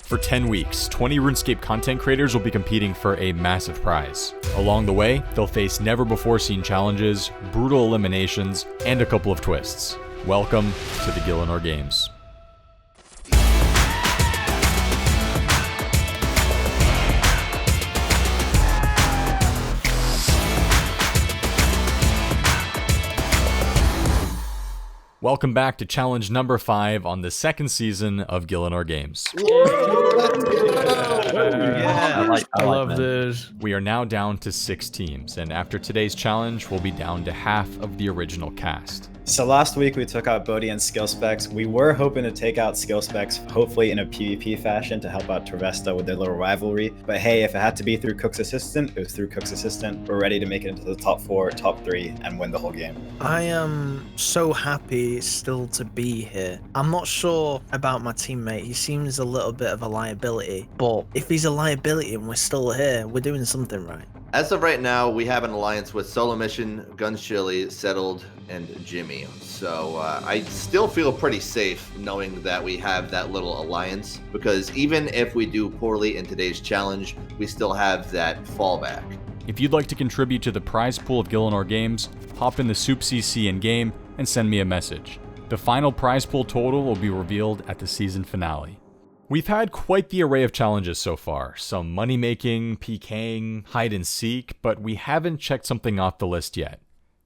For 10 weeks, 20 RuneScape content creators will be competing for a massive prize. Along the way, they'll face never-before-seen challenges, brutal eliminations, and a couple of twists. Welcome to the Gielinor Games. Welcome back to challenge number 5 on the second season of Gielinor Games. I love this. We are now down to 6 teams, and after today's challenge, we'll be down to half of the original cast. So last week we took out Bodhi and skill specs. We were hoping to take out skill specs, hopefully in a PvP fashion to help out TORVESTA with their little rivalry. But hey, if it had to be through Cook's Assistant, it was through Cook's Assistant. We're ready to make it into the top 4, top 3, and win the whole game. I am so happy still to be here. I'm not sure about my teammate. He seems a little bit of a liability, but if he's a liability and we're still here, we're doing something right. As of right now, we have an alliance with Solo Mission, GUNSCHILLI, Settled, and Jimmy. So I still feel pretty safe knowing that we have that little alliance, because even if we do poorly in today's challenge, we still have that fallback. If you'd like to contribute to the prize pool of Gielinor Games, hop in the Soup CC in-game and send me a message. The final prize pool total will be revealed at the season finale. We've had quite the array of challenges so far, some money-making, PKing, hide and seek, but we haven't checked something off the list yet.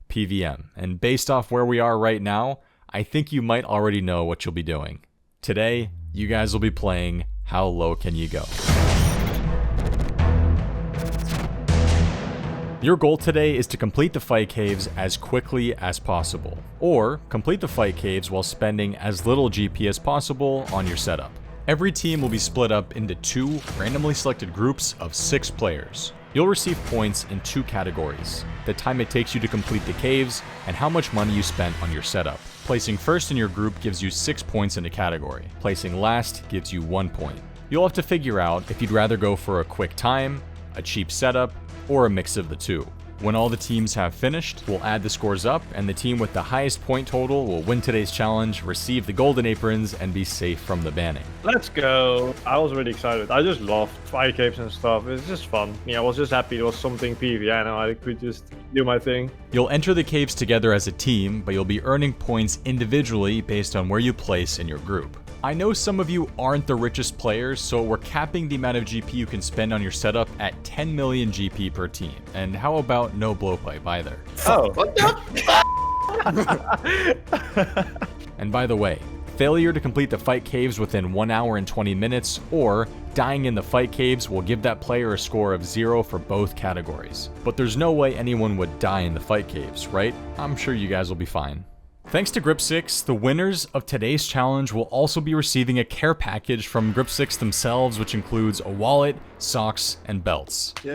PVM, and based off where we are right now, I think you might already know what you'll be doing. Today, you guys will be playing How Low Can You Go? Your goal today is to complete the fight caves as quickly as possible, or complete the fight caves while spending as little GP as possible on your setup. Every team will be split up into 2 randomly selected groups of 6 players. You'll receive points in 2 categories: the time it takes you to complete the caves, and how much money you spent on your setup. Placing first in your group gives you 6 points in a category. Placing last gives you 1 point. You'll have to figure out if you'd rather go for a quick time, a cheap setup, or a mix of the 2. When all the teams have finished, we'll add the scores up, and the team with the highest point total will win today's challenge, receive the golden aprons, and be safe from the banning. Let's go. I was really excited. I just loved fire caves and stuff. It's just fun. Yeah, I was just happy it was something PvP. I know I could just do my thing. You'll enter the caves together as a team, but you'll be earning points individually based on where you place in your group. I know some of you aren't the richest players, so we're capping the amount of GP you can spend on your setup at 10 million GP per team. And how about no blowpipe either? Oh. What the? And by the way, failure to complete the fight caves within 1 hour and 20 minutes, or dying in the fight caves will give that player a score of 0 for both categories. But there's no way anyone would die in the fight caves, right? I'm sure you guys will be fine. Thanks to Grip6, the winners of today's challenge will also be receiving a care package from Grip6 themselves, which includes a wallet, socks, and belts. Ho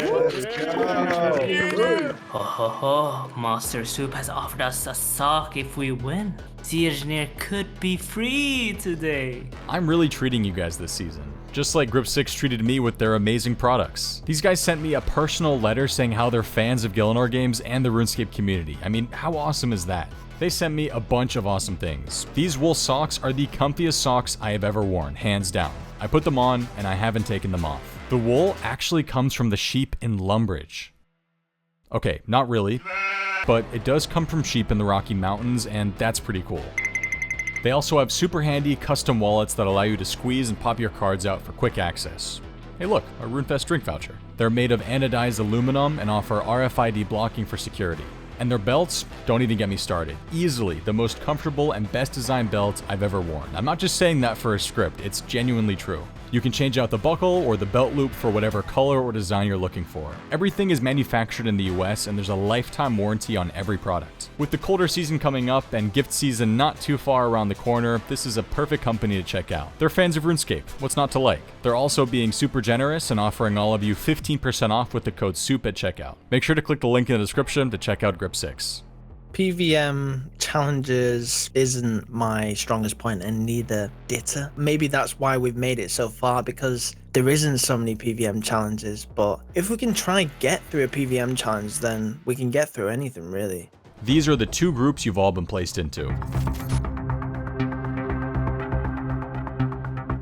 ho ho, Master Soup has offered us a sock if we win. Gielinor could be free today. I'm really treating you guys this season, just like Grip6 treated me with their amazing products. These guys sent me a personal letter saying how they're fans of Gielinor Games and the RuneScape community. I mean, how awesome is that? They sent me a bunch of awesome things. These wool socks are the comfiest socks I have ever worn, hands down. I put them on and I haven't taken them off. The wool actually comes from the sheep in Lumbridge. Okay, not really, but it does come from sheep in the Rocky Mountains, and that's pretty cool. They also have super handy custom wallets that allow you to squeeze and pop your cards out for quick access. Hey look, a RuneFest drink voucher. They're made of anodized aluminum and offer RFID blocking for security. And their belts, don't even get me started. Easily the most comfortable and best designed belt I've ever worn. I'm not just saying that for a script, it's genuinely true. You can change out the buckle or the belt loop for whatever color or design you're looking for. Everything is manufactured in the US, and there's a lifetime warranty on every product. With the colder season coming up and gift season not too far around the corner, this is a perfect company to check out. They're fans of RuneScape, what's not to like? They're also being super generous and offering all of you 15% off with the code SOUP at checkout. Make sure to click the link in the description to check out Grip6. PVM challenges isn't my strongest point, and neither Ditta. Maybe that's why we've made it so far, because there isn't so many PVM challenges. But if we can try and get through a PVM challenge, then we can get through anything, really. These are the 2 groups you've all been placed into.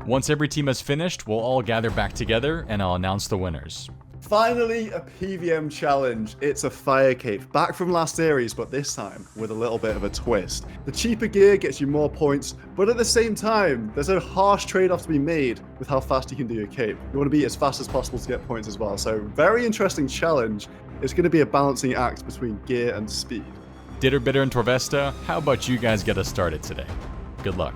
Once every team has finished, we'll all gather back together and I'll announce the winners. Finally, a PVM challenge. It's a fire cape, back from last series, but this time with a little bit of a twist. The cheaper gear gets you more points, but at the same time, there's a harsh trade-off to be made with how fast you can do your cape. You want to be as fast as possible to get points as well. So very interesting challenge. It's going to be a balancing act between gear and speed. Ditter, Bitter, and Torvesta, how about you guys get us started today? Good luck.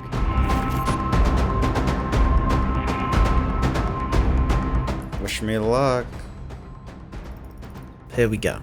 Wish me luck. Here we go.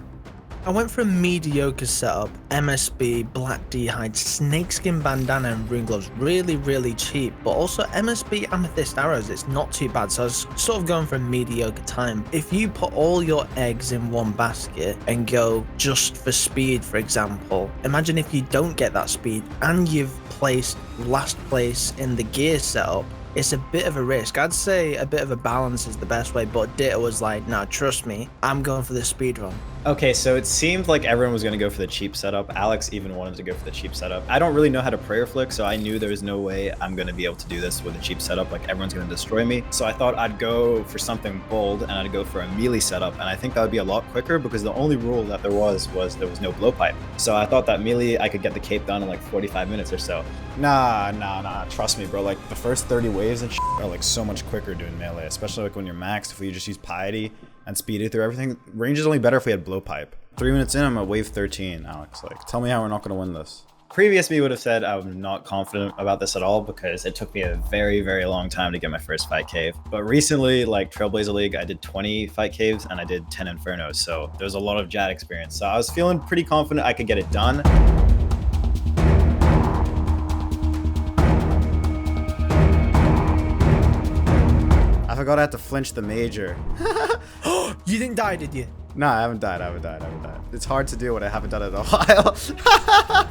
I went for a mediocre setup, MSB, black D-hide, snakeskin bandana and rune gloves, really cheap, but also MSB amethyst arrows, it's not too bad, so I was sort of going for a mediocre time. If you put all your eggs in one basket and go just for speed, for example, imagine if you don't get that speed and you've placed last place in the gear setup. It's a bit of a risk. I'd say a bit of a balance is the best way, but Ditter was like, nah, trust me, I'm going for the speed run. Okay, so it seemed like everyone was going to go for the cheap setup. Alex even wanted to go for the cheap setup. I don't really know how to prayer flick, so I knew there was no way I'm going to be able to do this with a cheap setup. Like, everyone's going to destroy me. So I thought I'd go for something bold, and I'd go for a melee setup. And I think that would be a lot quicker because the only rule that there was there was no blowpipe. So I thought that melee, I could get the cape done in like 45 minutes or so. Nah. Trust me, bro. Like, the first 30 waves and shit are like so much quicker doing melee, especially like when you're maxed. If you just use piety and speed it through everything, range is only better if we had blowpipe. 3 minutes in, I'm at wave 13, Alex. Like, tell me how we're not going to win this. Previous me would have said I'm not confident about this at all because it took me a very long time to get my first fight cave. But recently, like Trailblazer League, I did 20 fight caves and I did 10 infernos. So there's a lot of JAD experience. So I was feeling pretty confident I could get it done. I forgot I had to flinch the major. You didn't die, did you? No, I haven't died. It's hard to do when I haven't done it in a while.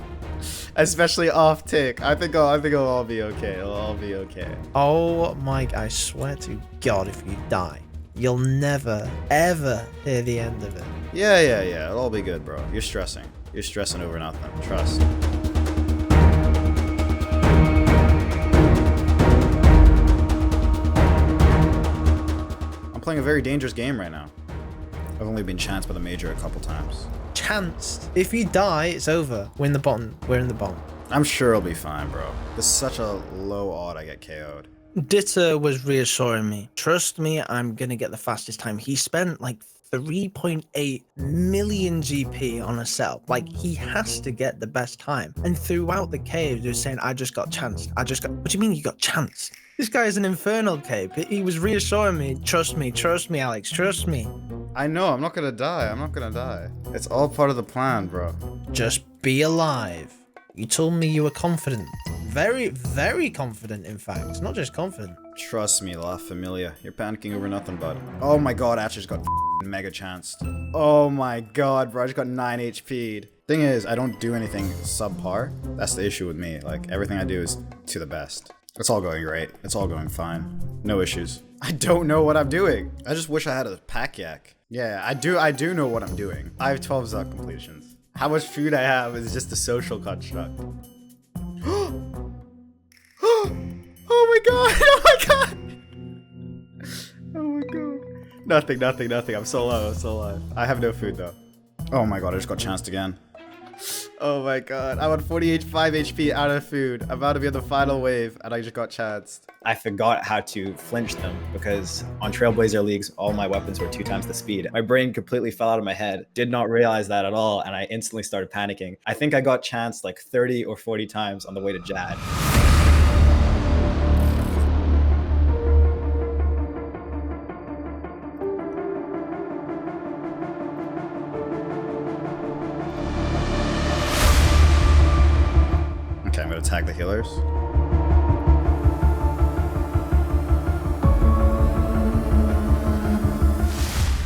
Especially off tick. I think it'll all be okay. It'll all be okay. Oh my, I swear to God, if you die, you'll never, ever hear the end of it. Yeah. It'll all be good, bro. You're stressing. You're stressing over nothing. Trust. I'm playing a very dangerous game right now. I've only been chanced by the major a couple times. Chanced. If you die, it's over. We're in the bottom. We're in the bottom. I'm sure it'll be fine, bro. There's such a low odd I get KO'd. Ditter was reassuring me. Trust me, I'm gonna get the fastest time. He spent like 3.8 million GP on a setup. Like, he has to get the best time. And throughout the cave, he was saying, I just got chanced. What do you mean you got chanced? This guy is an infernal cape. He was reassuring me, trust me, Alex, trust me. I know, I'm not gonna die. It's all part of the plan, bro. Just be alive. You told me you were confident. Very confident, in fact. Not just confident. Trust me, La Familia. You're panicking over nothing, bud. Oh my god, Ash just got mega chanced. Oh my god, bro, I just got 9 HP'd. Thing is, I don't do anything subpar. That's the issue with me. Like, everything I do is to the best. It's all going great. It's all going fine. No issues. I don't know what I'm doing. I just wish I had a pack yak. Yeah, I do know what I'm doing. I have 12 Zuck completions. How much food I have is just a social construct. Oh my god! Oh my god! Oh my god. Nothing. I'm so low. I have no food though. Oh my god, I just got chanced again. Oh my god, I'm on 5 HP out of food. I'm about to be on the final wave, and I just got chanced. I forgot how to flinch them, because on Trailblazer Leagues, all my weapons were 2 times the speed. My brain completely fell out of my head. Did not realize that at all, and I instantly started panicking. I think I got chanced like 30 or 40 times on the way to JAD. Okay, I'm gonna tag the healers.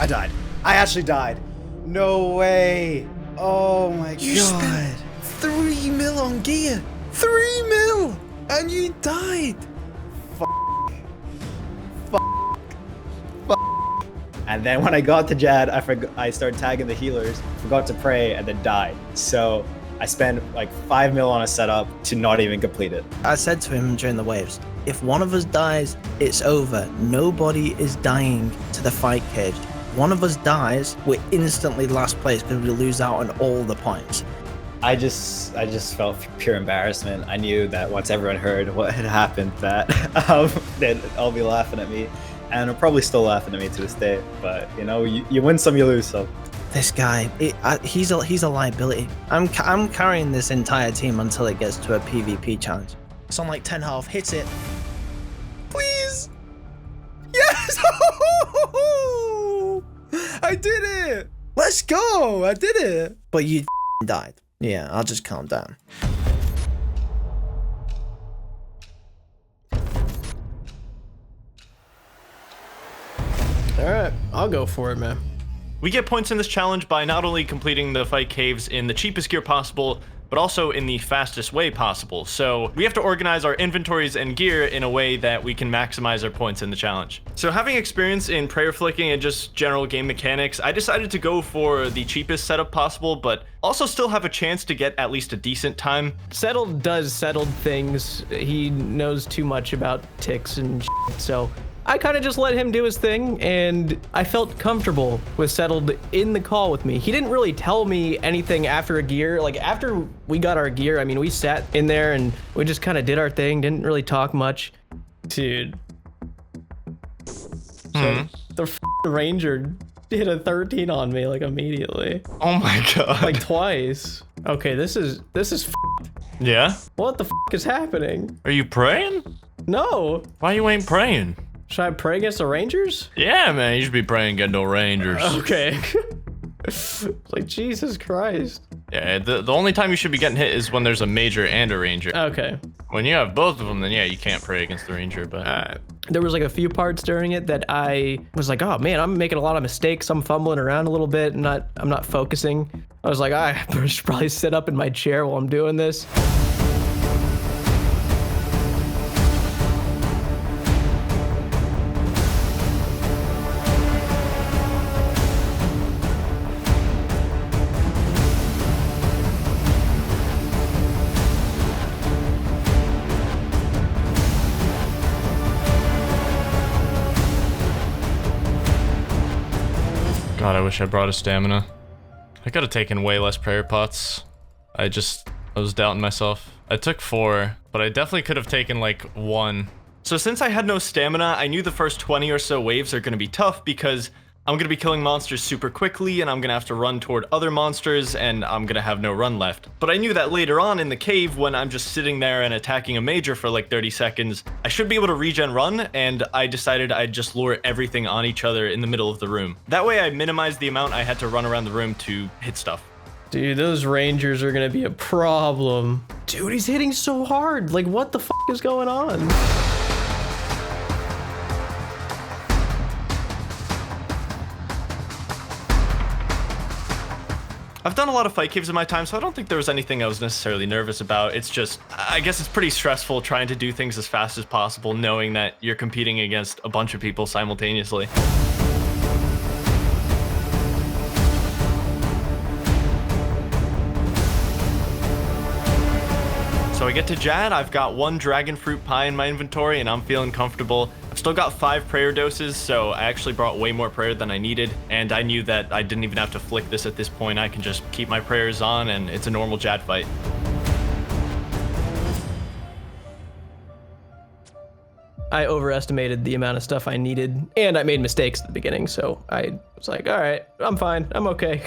I died. I actually died. No way. Oh my god. You spent 3 mil on gear. 3 mil! And you died. And then when I got to JAD, I started tagging the healers, forgot to pray, and then died. So I spent like 5 mil on a setup to not even complete it. I said to him during the waves, if one of us dies, it's over. Nobody is dying to the fight cage. One of us dies, we're instantly last place because we lose out on all the points. I just felt pure embarrassment. I knew that once everyone heard what had happened, that they'd all be laughing at me, and are probably still laughing at me to this day. But you know, you win some, you lose some. This guy, he's a liability. I'm carrying this entire team until it gets to a PvP challenge. It's on like 10 health. Hit it. Please. Yes! I did it! Let's go! I did it! But you died. Yeah, I'll just calm down. Alright, I'll go for it, man. We get points in this challenge by not only completing the fight caves in the cheapest gear possible, but also in the fastest way possible. So we have to organize our inventories and gear in a way that we can maximize our points in the challenge. So having experience in prayer flicking and just general game mechanics, I decided to go for the cheapest setup possible, but also still have a chance to get at least a decent time. Settled does settled things. He knows too much about ticks and shit, so I kind of just let him do his thing, and I felt comfortable with Settled in the call with me. He didn't really tell me anything after a gear. Like, after we got our gear, I mean, we sat in there and we just kind of did our thing, didn't really talk much. Dude. So the Ranger hit a 13 on me, like, immediately. Oh my god. Like, twice. Okay, this is Yeah? What the is happening? Are you praying? No. Why you ain't praying? Should I pray against the Rangers? Yeah, man, you should be praying against no Rangers. Okay. It's like, Jesus Christ. Yeah, the only time you should be getting hit is when there's a Major and a Ranger. Okay. When you have both of them, then yeah, you can't pray against the Ranger, but... There was like a few parts during it that I was like, oh man, I'm making a lot of mistakes. I'm fumbling around a little bit and I'm not focusing. I was like, I should probably sit up in my chair while I'm doing this. God, I wish I brought a stamina. I could have taken way less prayer pots. I was doubting myself. I took 4, but I definitely could have taken like 1. So since I had no stamina, I knew the first 20 or so waves are going to be tough because I'm going to be killing monsters super quickly and I'm going to have to run toward other monsters and I'm going to have no run left. But I knew that later on in the cave when I'm just sitting there and attacking a major for like 30 seconds, I should be able to regen run, and I decided I'd just lure everything on each other in the middle of the room. That way I minimized the amount I had to run around the room to hit stuff. Dude, those Rangers are gonna be a problem. Dude, he's hitting so hard. Like, what the f is going on? I've done a lot of fight caves in my time, so I don't think there was anything I was necessarily nervous about. It's just, I guess it's pretty stressful trying to do things as fast as possible, knowing that you're competing against a bunch of people simultaneously. So I get to Jad, I've got 1 dragon fruit pie in my inventory and I'm feeling comfortable. I've still got 5 prayer doses, so I actually brought way more prayer than I needed, and I knew that I didn't even have to flick this at this point. I can just keep my prayers on and it's a normal Jad fight. I overestimated the amount of stuff I needed, and I made mistakes at the beginning, so I was like, all right, I'm fine, I'm okay.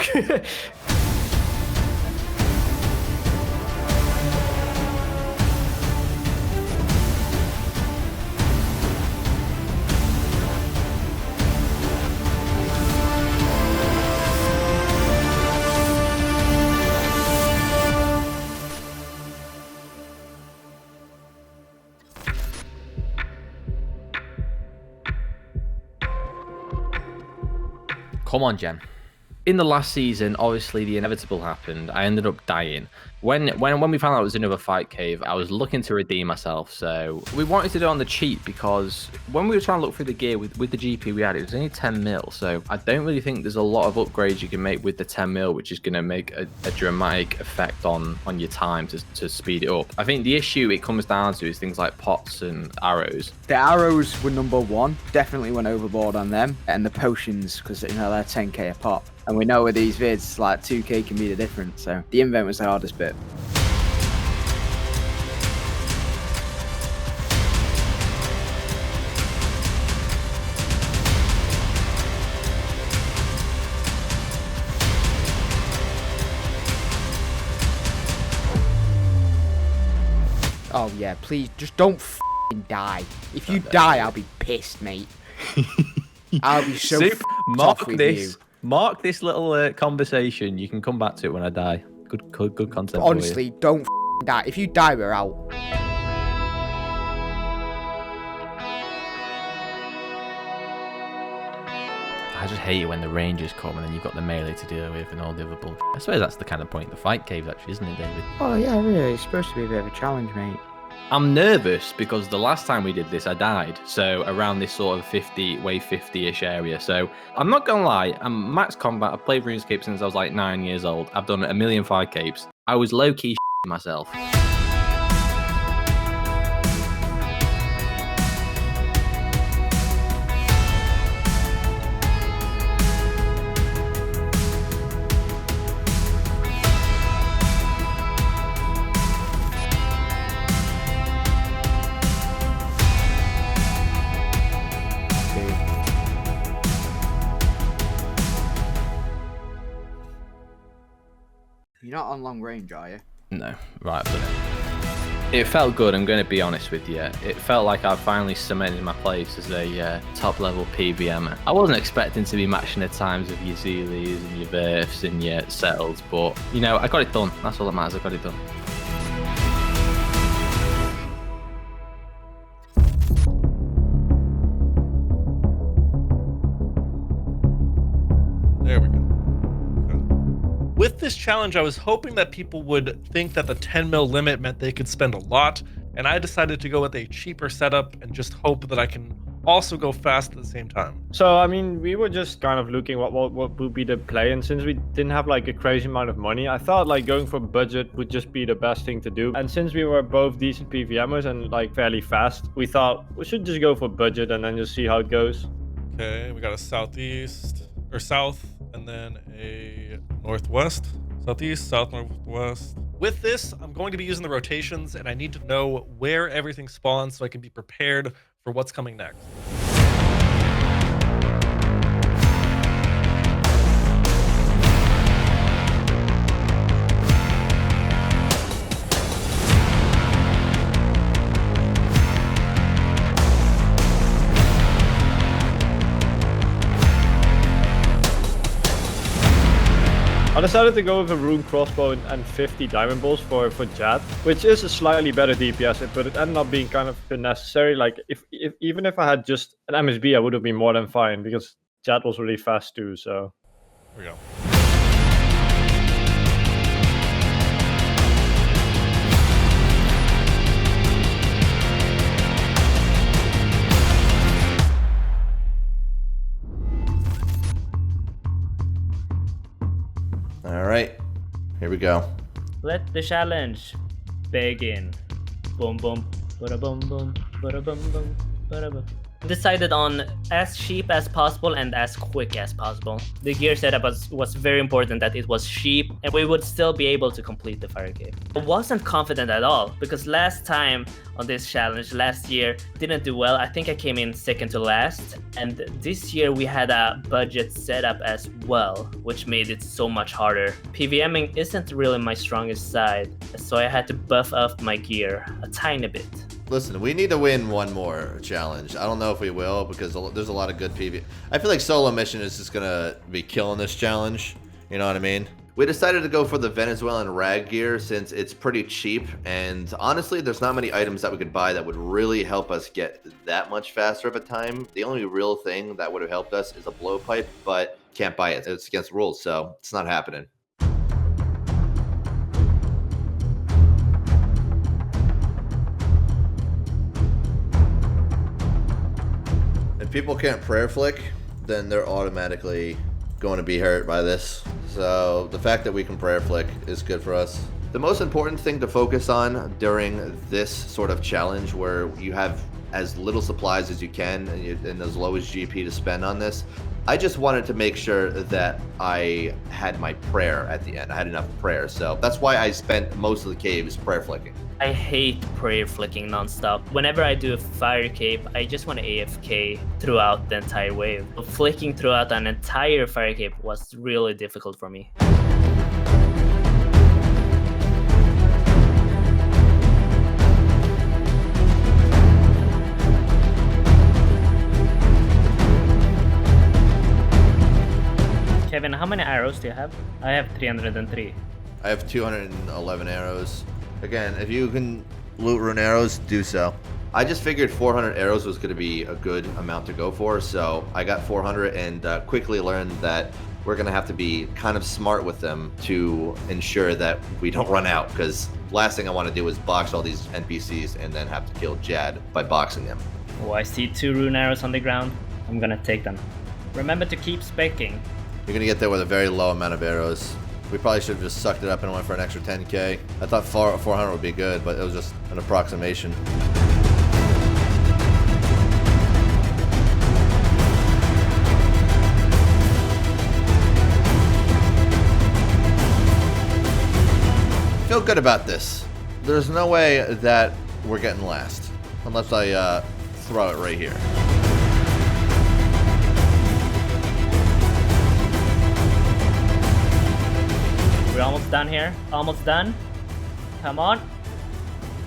Come on, Jen. In the last season, obviously the inevitable happened. I ended up dying. When we found out it was another fight cave, I was looking to redeem myself. So we wanted to do it on the cheap because when we were trying to look through the gear with the GP we had, it was only 10 mil. So I don't really think there's a lot of upgrades you can make with the 10 mil, which is going to make a dramatic effect on your time to speed it up. I think the issue it comes down to is things like pots and arrows. The arrows were number one. Definitely went overboard on them. And the potions, because, you know, they're 10k a pop. And we know with these vids, like 2k can be the difference. So the invent was the hardest bit. Oh yeah, please just don't f***ing die. If you die, I'll be pissed, mate. I'll be so Mark this. Mark this little conversation. You can come back to it when I die. Good content. Honestly, don't f***ing die. If you die, we're out. I just hate it when the rangers come and then you've got the melee to deal with and all the other bullshit. I suppose that's the kind of point of the fight caves, actually, isn't it, David? Oh yeah, really. It's supposed to be a bit of a challenge, mate. I'm nervous because the last time we did this, I died. So around this sort of 50-ish area. So I'm not gonna lie, I'm max combat. I've played RuneScape since I was like 9 years old. I've done a million fight capes. I was low-key myself. You're not on long range, are you? No, right, I've done it. It felt good, I'm going to be honest with you. It felt like I finally cemented my place as a top-level PVM. I wasn't expecting to be matching the times of your Zealies and your Verfs and your Settles, but, you know, I got it done. That's all that matters, I got it done. There we go. With this challenge, I was hoping that people would think that the 10 mil limit meant they could spend a lot, and I decided to go with a cheaper setup and just hope that I can also go fast at the same time. So, I mean, we were just kind of looking what would be the play, and since we didn't have like a crazy amount of money, I thought like going for budget would just be the best thing to do. And since we were both decent PVMers and like fairly fast, we thought we should just go for budget and then just see how it goes. Okay, we got a southeast, or south, and then a northwest. Southeast, south, northwest. With this, I'm going to be using the rotations, and I need to know where everything spawns so I can be prepared for what's coming next. I decided to go with a rune crossbow and 50 diamond balls for Jad, which is a slightly better DPS, but it ended up being kind of unnecessary. Like even if I had just an MSB, I would have been more than fine because Jad was really fast too. So here we go. All right, here we go. Let the challenge begin. Boom boom, bada boom boom, bada boom boom, bada boom. Decided on as cheap as possible and as quick as possible. The gear setup was very important that it was cheap and we would still be able to complete the fire cave. I wasn't confident at all because last time on this challenge, last year, didn't do well. I think I came in second to last. And this year we had a budget setup as well, which made it so much harder. PVMing isn't really my strongest side, so I had to buff up my gear a tiny bit. Listen, we need to win one more challenge. I don't know if we will because there's a lot of good PV. I feel like solo mission is just gonna be killing this challenge. You know what I mean? We decided to go for the Venezuelan rag gear since it's pretty cheap, and honestly, there's not many items that we could buy that would really help us get that much faster of a time. The only real thing that would have helped us is a blowpipe, but can't buy it. It's against rules, so it's not happening. If people can't prayer flick, then they're automatically going to be hurt by this. So the fact that we can prayer flick is good for us. The most important thing to focus on during this sort of challenge where you have as little supplies as you can and as low as GP to spend on this, I just wanted to make sure that I had my prayer at the end. I had enough prayer. So that's why I spent most of the caves prayer flicking. I hate prayer flicking nonstop. Whenever I do a fire cave, I just want to AFK throughout the entire wave. Flicking throughout an entire fire cave was really difficult for me. Kevin, how many arrows do you have? I have 303. I have 211 arrows. Again, if you can loot rune arrows, do so. I just figured 400 arrows was going to be a good amount to go for, so I got 400 and quickly learned that we're going to have to be kind of smart with them to ensure that we don't run out, because last thing I want to do is box all these NPCs and then have to kill Jad by boxing them. Oh, I see 2 rune arrows on the ground. I'm gonna take them. Remember to keep specking. You're going to get there with a very low amount of arrows. We probably should have just sucked it up and went for an extra 10k. I thought 400 would be good, but it was just an approximation. Feel good about this. There's no way that we're getting last, unless I throw it right here. We're almost done here. Almost done. Come on.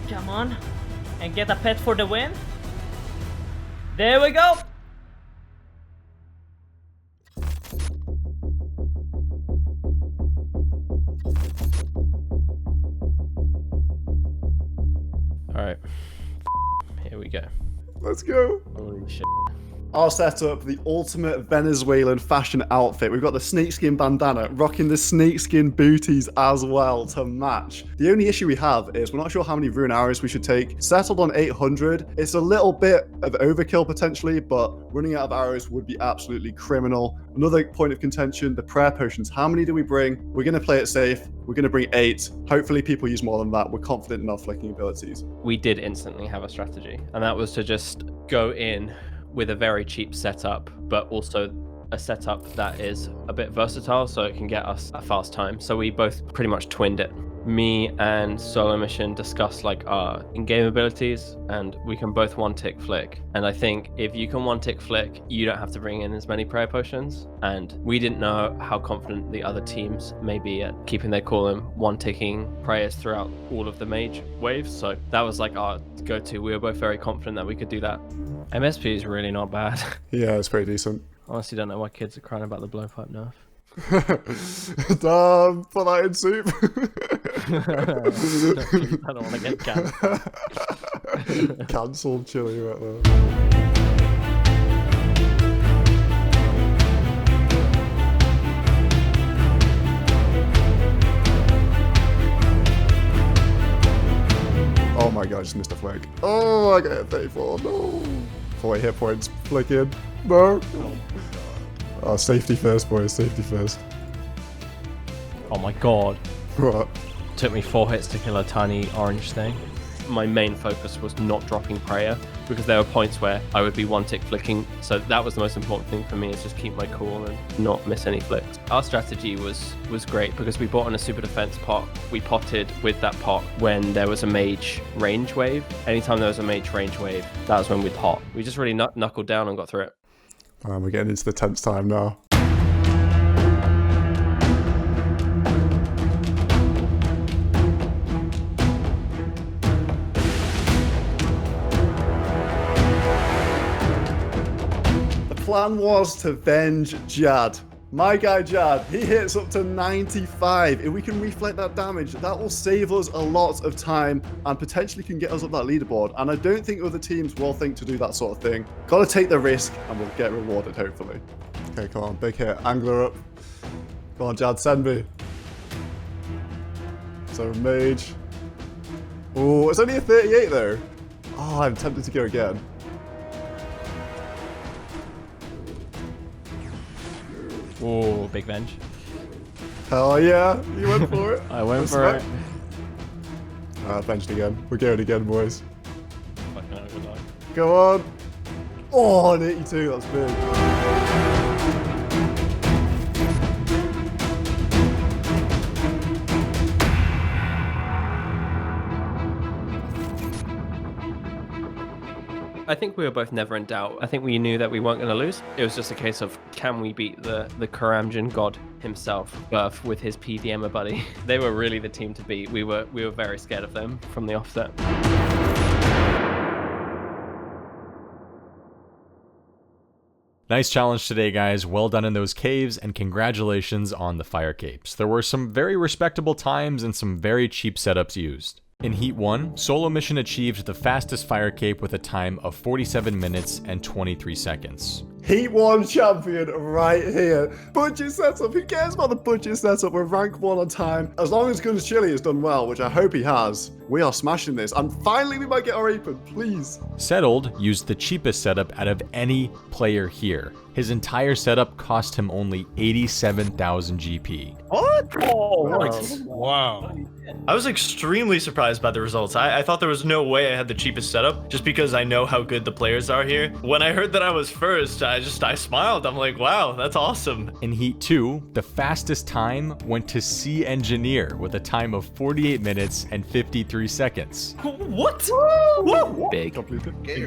Come on. And get a pet for the win. There we go. Alright. Here we go. Let's go. Holy shit. Our setup, the ultimate Venezuelan fashion outfit. We've got the snakeskin bandana, rocking the snakeskin booties as well to match. The only issue we have is we're not sure how many rune arrows we should take. Settled on 800. It's a little bit of overkill potentially, but running out of arrows would be absolutely criminal. Another point of contention, the prayer potions. How many do we bring? We're going to play it safe. We're going to bring 8. Hopefully people use more than that. We're confident in our flicking abilities. We did instantly have a strategy, and that was to just go in with a very cheap setup, but also a setup that is a bit versatile so it can get us a fast time. So we both pretty much twinned it. Me and Solo Mission discussed like our in-game abilities, and we can both one-tick flick. And I think if you can one-tick flick, you don't have to bring in as many prayer potions. And we didn't know how confident the other teams may be at keeping their cool and one-ticking prayers throughout all of the mage waves. So that was like our go-to. We were both very confident that we could do that. MSP is really not bad. Yeah, it's pretty decent. Honestly, don't know why kids are crying about the blowpipe nerf. Damn, put that in soup. I don't want to get cancelled. Cancelled chili right there. Oh my god, I just missed a flick. Oh, I got 34. No. 40 hit points. Flick in. No. Oh, safety first, boys. Safety first. Oh my god. What? Took me 4 hits to kill a tiny orange thing. My main focus was not dropping prayer, because there were points where I would be one-tick flicking. So that was the most important thing for me, is just keep my cool and not miss any flicks. Our strategy was great because we bought on a super defense pot. We potted with that pot when there was a mage range wave. Anytime there was a mage range wave, that was when we'd pot. We just really knuckled down and got through it. We're getting into the tense time now. The plan was to venge Jad. My guy Jad, he hits up to 95. If we can reflect that damage, that will save us a lot of time and potentially can get us up that leaderboard. And I don't think other teams will think to do that sort of thing. Got to take the risk and we'll get rewarded, hopefully. Okay, come on, big hit. Angler up. Come on, Jad, send me. So, mage. Oh, it's only a 38 though. Oh, I'm tempted to go again. Oh, big venge. Hell yeah, you went for it. I went for it. Benched again. We're going again, boys. Fucking hell, good luck. Come on. Oh, an 82, that's big. I think we were both never in doubt. I think we knew that we weren't going to lose. It was just a case of, can we beat the Karamjan god himself, Burf, with his PVMer buddy? They were really the team to beat. We were very scared of them from the offset. Nice challenge today, guys. Well done in those caves, and congratulations on the fire capes. There were some very respectable times and some very cheap setups used. In Heat 1, Solo Mission achieved the fastest fire cape with a time of 47 minutes and 23 seconds. Heat 1 champion right here. Budget setup. Who cares about the budget setup? We're rank 1 on time. As long as GUNSCHILLI has done well, which I hope he has, we are smashing this. And finally, we might get our apron, please. Settled used the cheapest setup out of any player here. His entire setup cost him only 87,000 GP. What? Oh, wow. I was extremely surprised by the results. I thought there was no way I had the cheapest setup just because I know how good the players are here. When I heard that I was first, I smiled. I'm like, wow, that's awesome. In Heat 2, the fastest time went to C Engineer with a time of 48 minutes and 53 seconds. What? Big.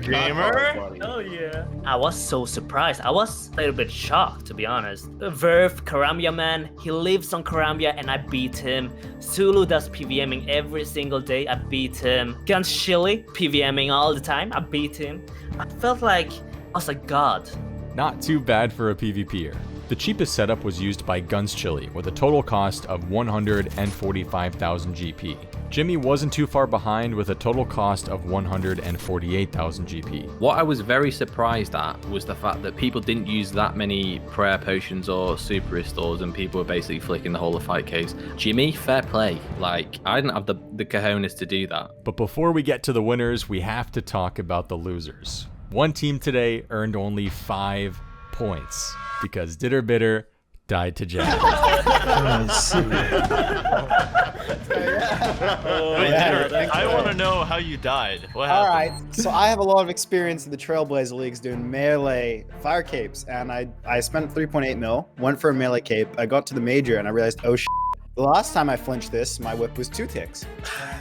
Gamer? Oh yeah. I was so surprised. I was a little bit shocked, to be honest. Verve, Karambia man, he lives on Karambia and I beat him. Zulu does PVMing every single day, I beat him. GUNSCHILLI, PVMing all the time, I beat him. I felt like I was a god. Not too bad for a PvPer. The cheapest setup was used by GUNSCHILLI with a total cost of 145,000 GP. Jimmy wasn't too far behind with a total cost of 148,000 GP. What I was very surprised at was the fact that people didn't use that many prayer potions or super restores and people were basically flicking the whole of fight case. Jimmy, fair play. Like, I didn't have the cojones to do that. But before we get to the winners, we have to talk about the losers. One team today earned only 5 points because Ditter Bitter died to Jack. I want to know how you died. What happened? All right, so I have a lot of experience in the Trailblazer Leagues doing melee fire capes, and I spent 3.8 mil, went for a melee cape, I got to the major, and I realized, oh shit. The last time I flinched this, my whip was 2 ticks.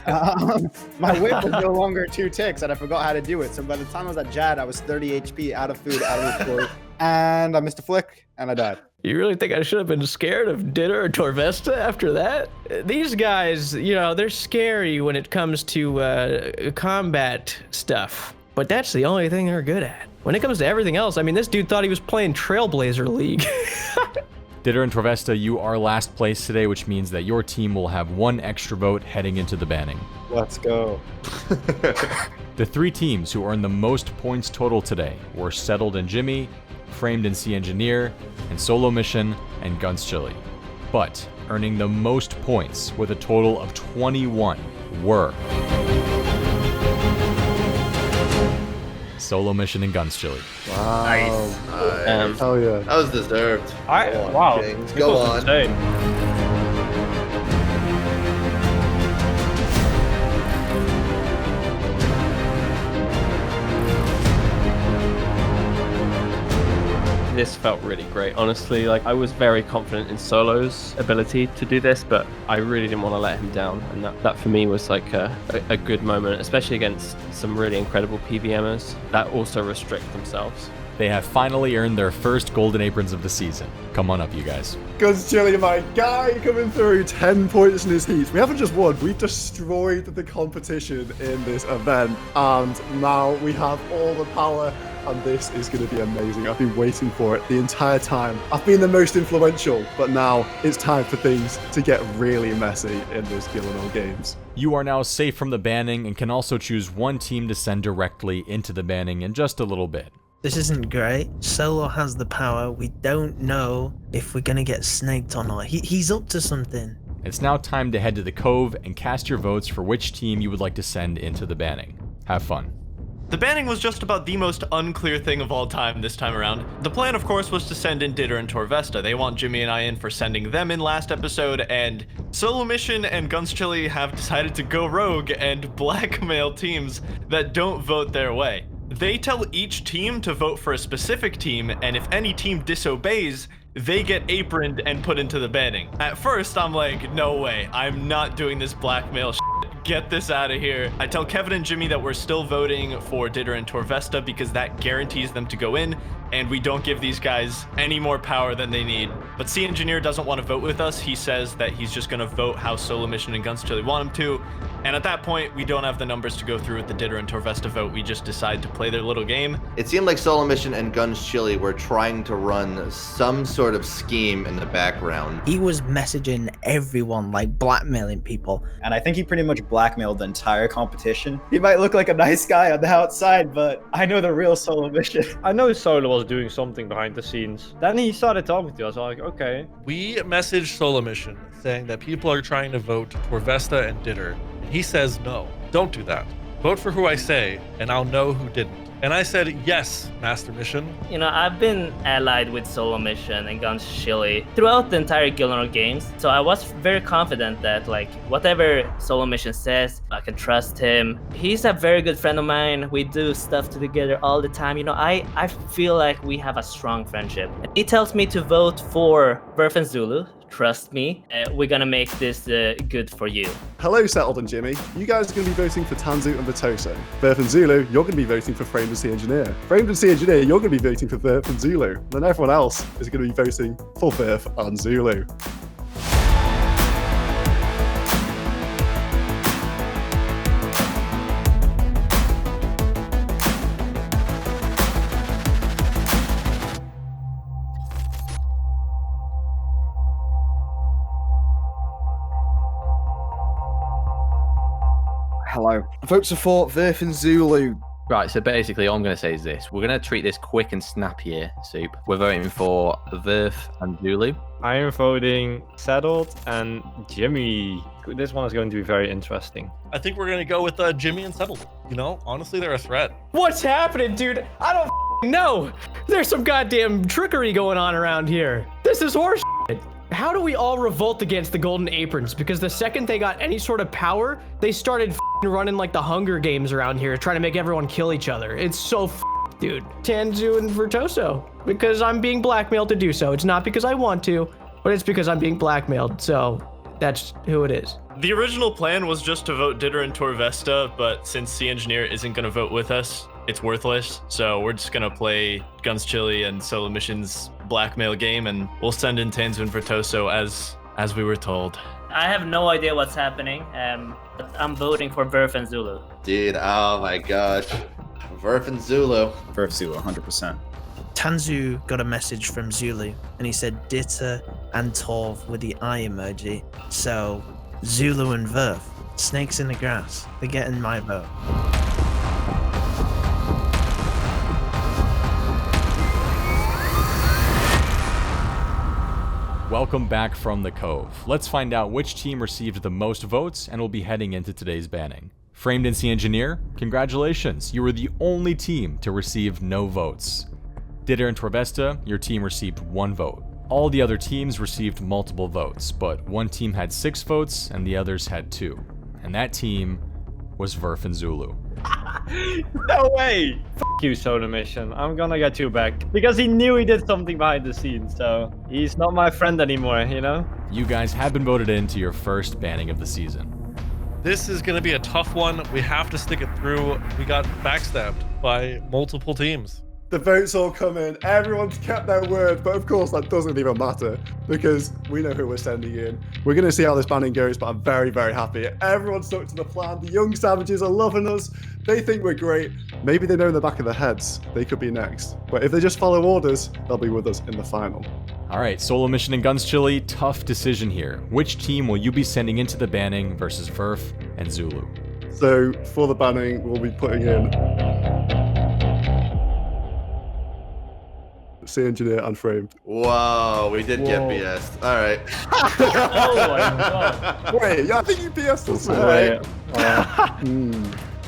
My whip was no longer 2 ticks, and I forgot how to do it. So by the time I was at Jad, I was 30 HP, out of food, out of report, and I missed a flick, and I died. You really think I should have been scared of Ditter or TORVESTA after that? These guys, you know, they're scary when it comes to combat stuff, but that's the only thing they're good at. When it comes to everything else, I mean, this dude thought he was playing Trailblazer League. Ditter and TORVESTA, you are last place today, which means that your team will have 1 extra vote heading into the banning. Let's go. The 3 teams who earned the most points total today were Settled and Jimmy, Framed and C Engineer, and Solo Mission and GUNSCHILLI. But earning the most points with a total of 21 were Solo Mission and GUNSCHILLI. Wow. Nice. Hell yeah. That was deserved. Wow. Kings, This go was on. insane. This felt really great, honestly. Like, I was very confident in Solo's ability to do this, but I really didn't want to let him down, and that for me was like a good moment, especially against some really incredible PVMers that also restrict themselves. They have finally earned their first golden aprons of the season. Come on up, you guys. GUNSCHILLI, my guy, coming through, 10 points in his heats. We haven't just won, we've destroyed the competition in this event. And now we have all the power, and this is going to be amazing. I've been waiting for it the entire time. I've been the most influential, but now it's time for things to get really messy in this Gielinor Games. You are now safe from the banning and can also choose one team to send directly into the banning in just a little bit. This isn't great. Solo has the power. We don't know if we're gonna get snaked or not. He's up to something. It's now time to head to the Cove and cast your votes for which team you would like to send into the banning. Have fun. The banning was just about the most unclear thing of all time this time around. The plan, of course, was to send in Ditter and TORVESTA. They want Jimmy and I in for sending them in last episode, and Solo Mission and GUNSCHILLI have decided to go rogue and blackmail teams that don't vote their way. They tell each team to vote for a specific team, and if any team disobeys, they get aproned and put into the banning. At first, I'm like, no way, I'm not doing this blackmail shit. Get this out of here. I tell Kevin and Jimmy that we're still voting for Ditter and TORVESTA because that guarantees them to go in, and we don't give these guys any more power than they need. But C Engineer doesn't want to vote with us. He says that he's just going to vote how Solo Mission and GUNSCHILLI want him to. And at that point, we don't have the numbers to go through with the Ditter and TORVESTA vote. We just decide to play their little game. It seemed like Solo Mission and GUNSCHILLI were trying to run some sort of scheme in the background. He was messaging everyone, like blackmailing people. And I think he pretty much blackmailed the entire competition. He might look like a nice guy on the outside, but I know the real Solo Mission. I know Solo was doing something behind the scenes. Then he started talking to us. I'm like, okay. We messaged Solo Mission saying that people are trying to vote TORVESTA and Ditter. And he says, no, don't do that. Vote for who I say, and I'll know who didn't. And I said, yes, Master Mission. You know, I've been allied with Solo Mission and GUNSCHILLI throughout the entire Gielinor Games, so I was very confident that, like, whatever Solo Mission says, I can trust him. He's a very good friend of mine. We do stuff together all the time. You know, I feel like we have a strong friendship. He tells me to vote for Verf and Zulu. Trust me, we're gonna make this good for you. Hello, Settled and Jimmy. You guys are going to be voting for Tanzu and VIRTOSO. Verf and Zulu, you're going to be voting for Framed and C Engineer. Framed and C Engineer, you're going to be voting for Verf and Zulu. And then everyone else is going to be voting for Verf and Zulu. Hello. Votes for Verf and Zulu. Right, so basically all I'm going to say is this. We're going to treat this quick and snappy here, Soup. We're voting for Verf and Zulu. I am voting Settled and Jimmy. This one is going to be very interesting. I think we're going to go with Jimmy and Settled. You know, honestly, they're a threat. What's happening, dude? I don't know. There's some goddamn trickery going on around here. This is horse shit. How do we all revolt against the Golden Aprons? Because the second they got any sort of power, they started running like the Hunger Games around here, trying to make everyone kill each other. It's so dude. Tanzu and VIRTOSO. Because I'm being blackmailed to do so. It's not because I want to, but it's because I'm being blackmailed. So that's who it is. The original plan was just to vote Ditter and TORVESTA, but since C Engineer isn't going to vote with us, it's worthless. So we're just going to play GUNSCHILLI and Solo Mission's blackmail game, and we'll send in Tanzu and VIRTOSO as we were told. I have no idea what's happening. But I'm voting for Verf and Zulu. Dude, oh my gosh. Verf and Zulu. Verf Zulu, 100%. Tanzu got a message from Zulu, and he said Ditter and Torv with the eye emoji. So Zulu and Verf, snakes in the grass. They're getting my vote. Welcome back from the Cove. Let's find out which team received the most votes and will be heading into today's banning. Framed and C Engineer, congratulations, you were the only team to receive no votes. Ditter and TORVESTA, your team received 1 vote. All the other teams received multiple votes, but one team had 6 votes and the others had 2. And that team was Verf and Zulu. No way! F you, Solo Mission. I'm gonna get you back. Because he knew he did something behind the scenes, so he's not my friend anymore, you know? You guys have been voted into your first banning of the season. This is going to be a tough one. We have to stick it through. We got backstabbed by multiple teams. The votes all come in. Everyone's kept their word, but of course that doesn't even matter because we know who we're sending in. We're going to see how this banning goes, but I'm very, very happy. Everyone stuck to the plan. The young savages are loving us. They think we're great. Maybe they know in the back of their heads they could be next. But if they just follow orders, they'll be with us in the final. All right, Solo Mission and GUNSCHILLI, tough decision here. Which team will you be sending into the banning versus Verf and Zulu? So for the banning, we'll be putting in Sea Engineer and Framed. Whoa, we did get BS'd. All right. Oh my god. Wait, yeah, I think you BS'd us.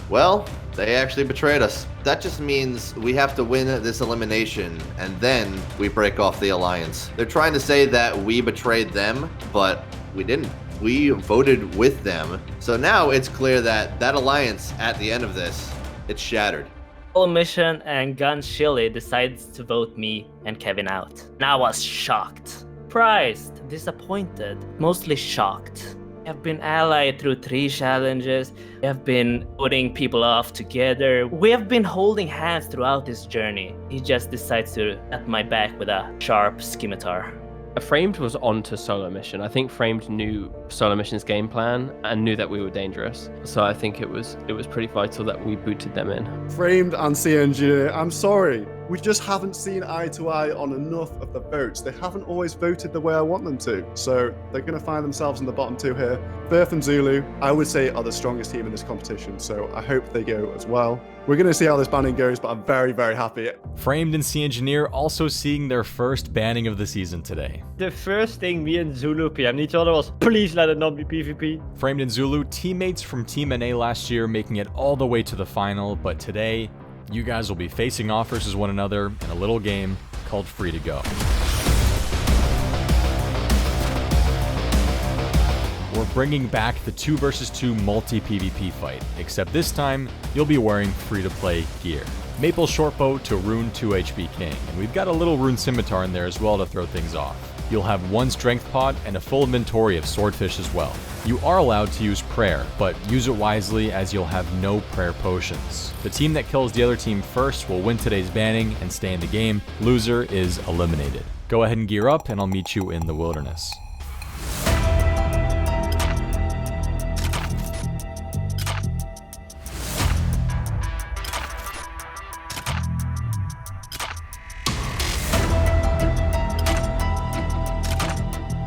Well, they actually betrayed us. That just means we have to win this elimination, and then we break off the alliance. They're trying to say that we betrayed them, but we didn't. We voted with them. So now it's clear that that alliance, at the end of this, it's shattered. Solo Mission and GUNSCHILLI decided to vote me and Kevin out. And I was shocked. Surprised, disappointed, mostly shocked. We have been allied through 3 challenges. We have been putting people off together. We have been holding hands throughout this journey. He just decides to at my back with a sharp scimitar. Framed was on to Solo Mission. I think Framed knew Solo Mission's game plan and knew that we were dangerous. So I think it was pretty vital that we booted them in. Framed and Sea Engineer, I'm sorry. We just haven't seen eye to eye on enough of the votes. They haven't always voted the way I want them to. So they're going to find themselves in the bottom 2 here. Verf and Zulu, I would say, are the strongest team in this competition. So I hope they go as well. We're going to see how this banning goes, but I'm very, very happy. Framed and Sea Engineer also seeing their first banning of the season today. The first thing me and Zulu PM'd each other was, please let it not be PvP. Framed and Zulu, teammates from Team NA last year, making it all the way to the final, but today, you guys will be facing off versus one another in a little game called Free to Go. We're bringing back the 2 versus 2 multi-PvP fight, except this time, you'll be wearing free-to-play gear. Maple Shortbow to Rune 2 HP King, and we've got a little Rune Scimitar in there as well to throw things off. You'll have 1 Strength Pod and a full inventory of Swordfish as well. You are allowed to use Prayer, but use it wisely as you'll have no Prayer potions. The team that kills the other team first will win today's banning and stay in the game. Loser is eliminated. Go ahead and gear up and I'll meet you in the wilderness.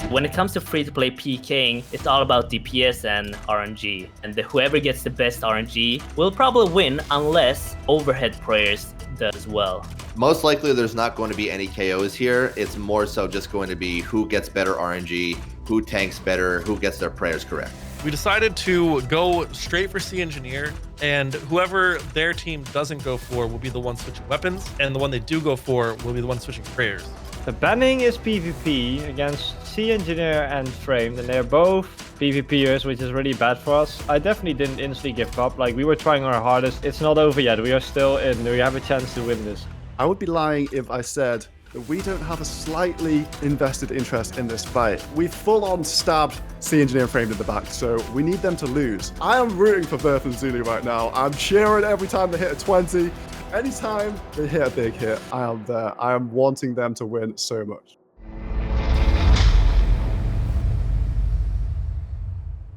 When it comes to free-to-play PKing, it's all about DPS and RNG. And whoever gets the best RNG will probably win unless overhead prayers does well. Most likely there's not going to be any KOs here. It's more so just going to be who gets better RNG, who tanks better, who gets their prayers correct. We decided to go straight for Sea Engineer, and whoever their team doesn't go for will be the one switching weapons, and the one they do go for will be the one switching prayers. The banning is PvP against Sea Engineer and Framed, and they're both PvPers, which is really bad for us. I definitely didn't instantly give up. Like, we were trying our hardest. It's not over yet. We are still in. We have a chance to win this. I would be lying if I said that we don't have a slightly invested interest in this fight. We full-on stabbed Sea Engineer and Framed in the back, so we need them to lose. I am rooting for Verf and Zulu right now. I'm cheering every time they hit a 20. Anytime they hit a big hit, I am there. I am wanting them to win so much.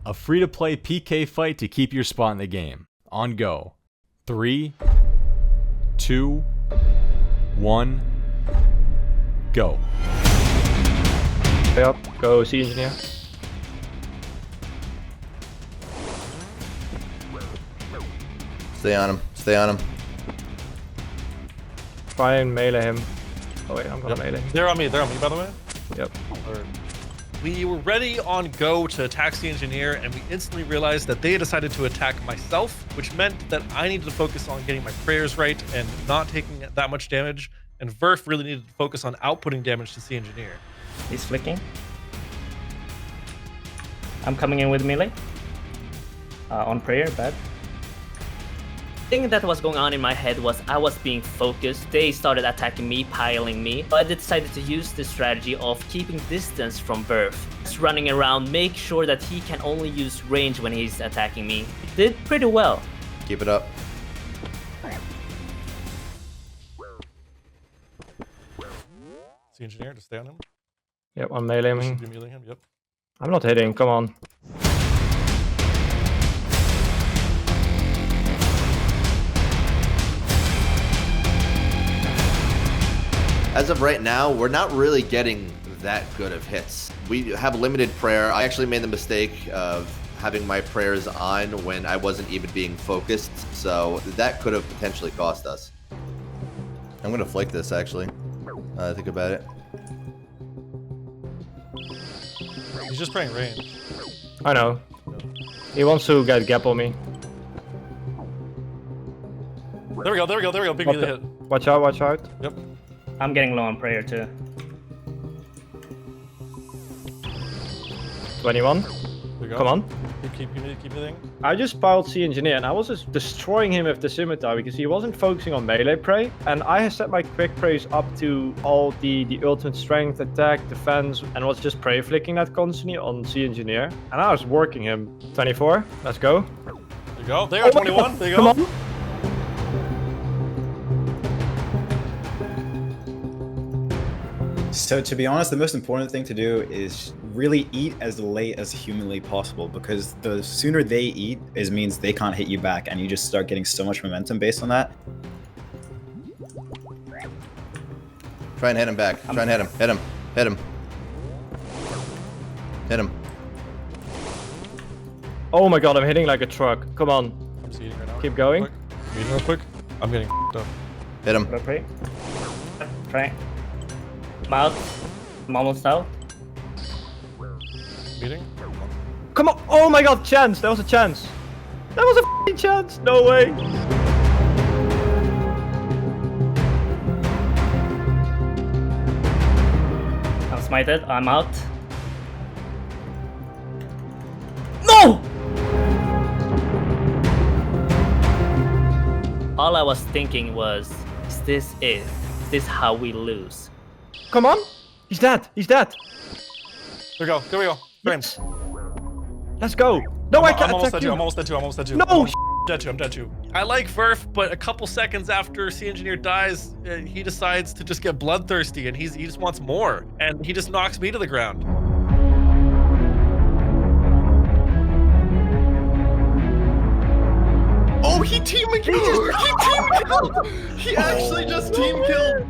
A free-to-play PK fight to keep your spot in the game. On go. 3, 2, 1, go. Stay up. Go, Sea Engineer. Stay on him. Stay on him. Try and melee him. Oh wait, I'm gonna melee him. They're on me, by the way. Yep. We were ready on go to attack the engineer, and we instantly realized that they decided to attack myself, which meant that I needed to focus on getting my prayers right and not taking that much damage, and Verf really needed to focus on outputting damage to the engineer. He's flicking. I'm coming in with melee. On prayer, bad. The thing that was going on in my head was I was being focused. They started attacking me, piling me. So I decided to use the strategy of keeping distance from Verf. Just running around, make sure that he can only use range when he's attacking me. He did pretty well. Keep it up. See engineer, just stay on him. Yep, I'm You meleeing should be him. meleeing him, yep. I'm not hitting, come on. As of right now, we're not really getting that good of hits. We have limited prayer. I actually made the mistake of having my prayers on when I wasn't even being focused, so that could have potentially cost us. I'm gonna flake this actually. Think about it. He's just praying range. I know. He wants to get gap on me. There we go, there we go, there we go. Big melee hit. Watch out, watch out. Yep. I'm getting low on prayer too. 21. There we go. Come on. Keep hitting. I just piled C engineer and I was just destroying him with the scimitar because he wasn't focusing on melee prey, and I had set my quick praise up to all the ultimate strength, attack, defense, and was just prey flicking that constantly on C engineer, and I was working him. 24. Let's go. There you go. There, 21. There you go. Come on. So to be honest, the most important thing to do is really eat as late as humanly possible, because the sooner they eat means they can't hit you back, and you just start getting so much momentum based on that. Try and hit him back. Try and hit him. Hit him. Hit him. Hit him. Oh my god, I'm hitting like a truck. Come on. I'm seeing right now. Keep going. Quick. Meeting real quick. I'm getting up. Hit him. Pray. Pray. I'm out. I'm almost out. Meeting. Come on. Oh my god, chance. That was a chance. That was a f***ing chance. No way. I'm smited. I'm out. No! All I was thinking was, is this how we lose? Come on. He's dead. He's dead. There we go. There we go. Frames. Let's go. No, I can't I'm almost attack dead too. you. I'm almost dead too. I'm almost dead too. No, I'm dead too. I'm dead too. I like Verf, but a couple seconds after C Engineer dies, he decides to just get bloodthirsty, and he just wants more, and he just knocks me to the ground. Oh, he team killed! He team killed! He actually just team killed!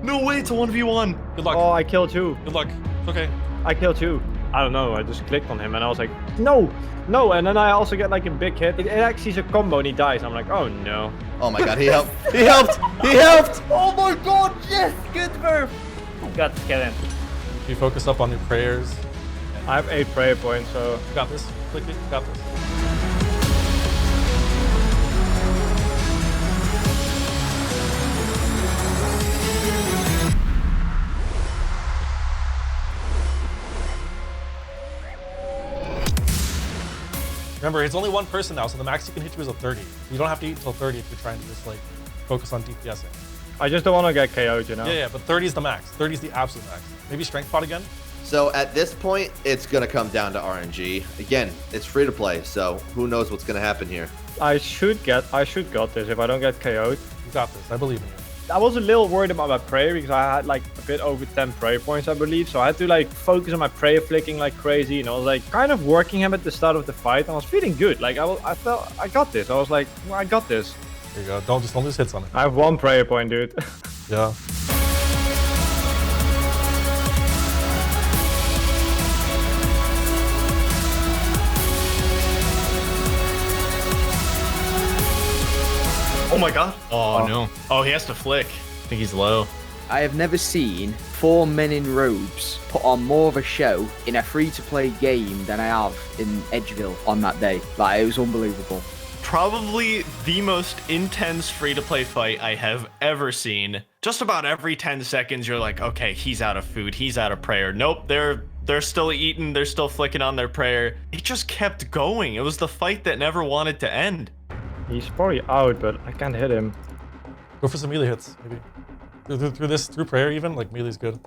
No way, it's a 1v1. Good luck. Oh, I killed you. Good luck. It's okay. I killed you. I don't know. I just clicked on him and I was like, no, no. And then I also get like a big hit. It actually is a combo and he dies. I'm like, oh no. Oh my god, he helped. He helped. He helped. Oh my god, yes, good verb. Got to get in. You focus up on your prayers. I have 8 prayer points, so. Got this. Quickly. Got this. Remember, it's only one person now, so the max you can hit you is a 30. You don't have to eat until 30 if you're trying to just like focus on DPSing. I just don't want to get KO'd, you know? Yeah, but 30 is the max. 30 is the absolute max. Maybe strength pot again? So at this point, it's gonna come down to RNG. Again, it's free to play, so who knows what's gonna happen here. I should got this if I don't get KO'd. You got this. I believe in you. I was a little worried about my prayer because I had like a bit over 10 prayer points, I believe. So I had to like focus on my prayer flicking like crazy. And I was like kind of working him at the start of the fight. And I was feeling good. Like I felt I got this. I was like, well, I got this. There you go. Don't lose hits on it. I have 1 prayer point, dude. Yeah. Oh my god. Oh no. Oh, he has to flick. I think he's low. I have never seen 4 men in robes put on more of a show in a free-to-play game than I have in Edgeville on that day. Like, it was unbelievable. Probably the most intense free-to-play fight I have ever seen. Just about every 10 seconds, you're like, okay, he's out of food, he's out of prayer. Nope, they're still eating, they're still flicking on their prayer. It just kept going. It was the fight that never wanted to end. He's probably out, but I can't hit him. Go for some melee hits, maybe. Through prayer even, like melee's good.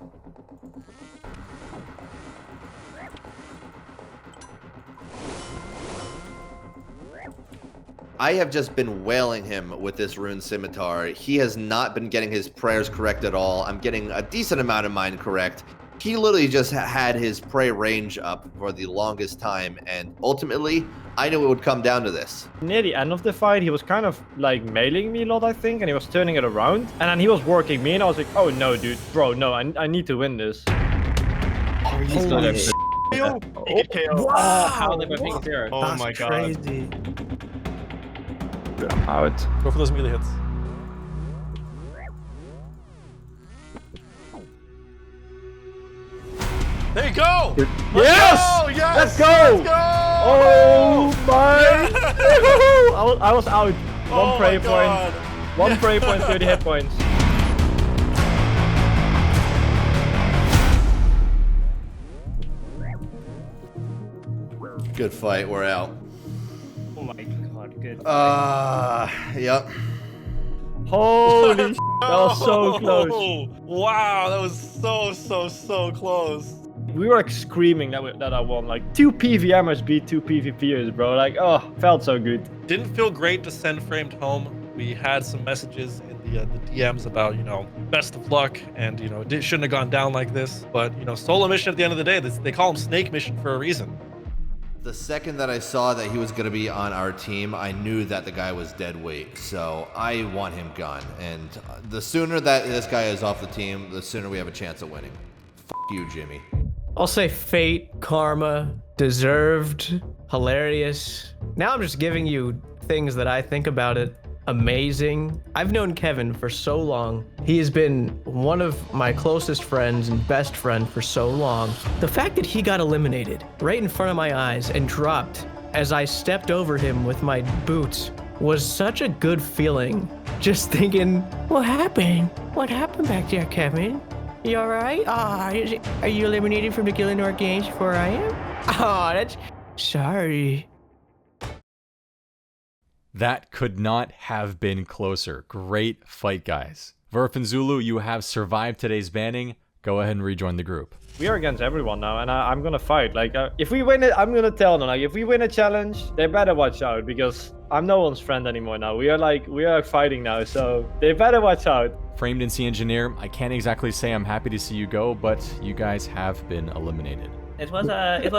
I have just been wailing him with this rune scimitar. He has not been getting his prayers correct at all. I'm getting a decent amount of mine correct. He literally just had his prey range up for the longest time, and ultimately, I knew it would come down to this. Near the end of the fight, he was kind of like mailing me a lot, I think, and he was turning it around. And then he was working me, and I was like, oh no, dude, bro, no, I need to win this. Oh, he's got it. Wow. How they both think zero. Oh That's my god. crazy. I'm out. Go for those melee hits. There you go! Yes! Yes! Let's go! Let's go! Oh my! I was out. Oh One prey my God. point. One prey point, 30 hit points. Good fight, we're out. Oh my god, good. Yep. Holy sh**, that was so close. Wow, that was so close. We were like screaming that I won. Like 2 PVMers beat 2 PvPers, bro. Like, oh, felt so good. Didn't feel great to send Framed home. We had some messages in the DMs about, best of luck, and, it shouldn't have gone down like this. But, solo mission at the end of the day, they call them snake mission for a reason. The second that I saw that he was going to be on our team, I knew that the guy was dead weight. So I want him gone. And the sooner that this guy is off the team, the sooner we have a chance at winning. F you, Jimmy. I'll say fate, karma, deserved, hilarious. Now I'm just giving you things that I think about it. Amazing. I've known Kevin for so long. He has been one of my closest friends and best friend for so long. The fact that he got eliminated right in front of my eyes and dropped as I stepped over him with my boots was such a good feeling. Just thinking, what happened? What happened back there, Kevin? You all right? Are you eliminated from the Gielinor Games before I am? Oh, that's... Sorry. That could not have been closer. Great fight, guys. Verf and Zulu, you have survived today's banning. Go ahead and rejoin the group. We are against everyone now, and I'm gonna fight. Like, if we win it, I'm gonna tell them. Like, if we win a challenge, they better watch out, because I'm no one's friend anymore now. We are fighting now, so they better watch out. Framed and Sea Engineer, I can't exactly say I'm happy to see you go, but you guys have been eliminated. It was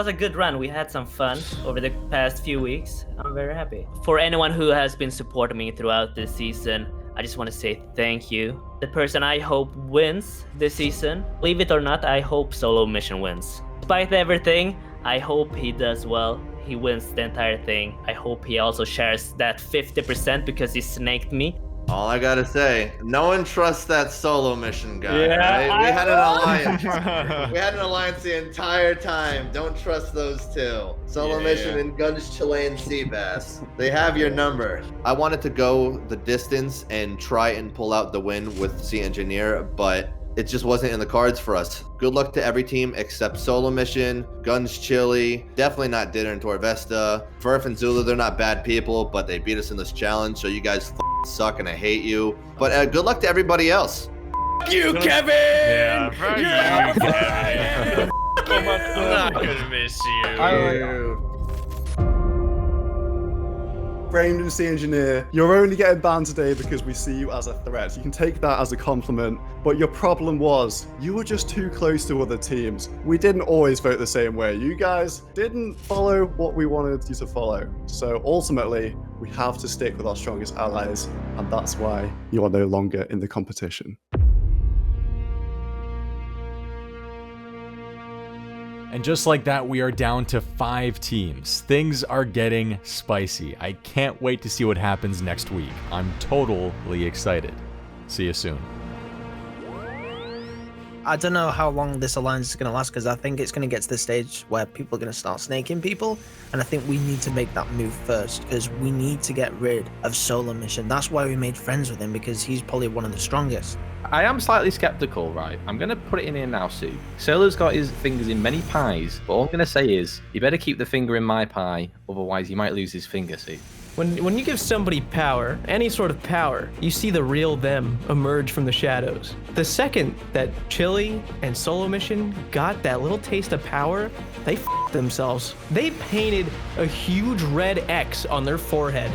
a good run. We had some fun over the past few weeks. I'm very happy. For anyone who has been supporting me throughout this season, I just want to say thank you. The person I hope wins this season, believe it or not, I hope Solo Mission wins. Despite everything, I hope he does well. He wins the entire thing. I hope he also shares that 50% because he snaked me. All I gotta say, no one trusts that solo mission guy, Yeah, right? We had an alliance. We had an alliance the entire time. Don't trust those two. Solo mission and GUNSCHILLI and Seabass. They have your number. I wanted to go the distance and try and pull out the win with Sea Engineer, but it just wasn't in the cards for us. Good luck to every team except Solo Mission, GUNSCHILLI, definitely not Dinner and Torvesta. Verf and Zulu, they're not bad people, but they beat us in this challenge, so you guys suck and I hate you. But good luck to everybody else. You, Kevin! Yeah, I'm not gonna miss you. Framed and Sea Engineer, you're only getting banned today because we see you as a threat. You can take that as a compliment, but your problem was you were just too close to other teams. We didn't always vote the same way. You guys didn't follow what we wanted you to follow. So ultimately, we have to stick with our strongest allies, and that's why you are no longer in the competition. And just like that, we are down to 5 teams. Things are getting spicy. I can't wait to see what happens next week. I'm totally excited. See you soon. I don't know how long this alliance is going to last, because I think it's going to get to the stage where people are going to start snaking people, and I think we need to make that move first, because we need to get rid of Solo Mission. That's why we made friends with him, because he's probably one of the strongest. I am slightly skeptical, right? I'm going to put it in here now, Sue. Solo's got his fingers in many pies, but all I'm going to say is, you better keep the finger in my pie, otherwise you might lose his finger, Sue. When you give somebody power, any sort of power, you see the real them emerge from the shadows. The second that Chili and Solo Mission got that little taste of power, they f***ed themselves. They painted a huge red X on their forehead.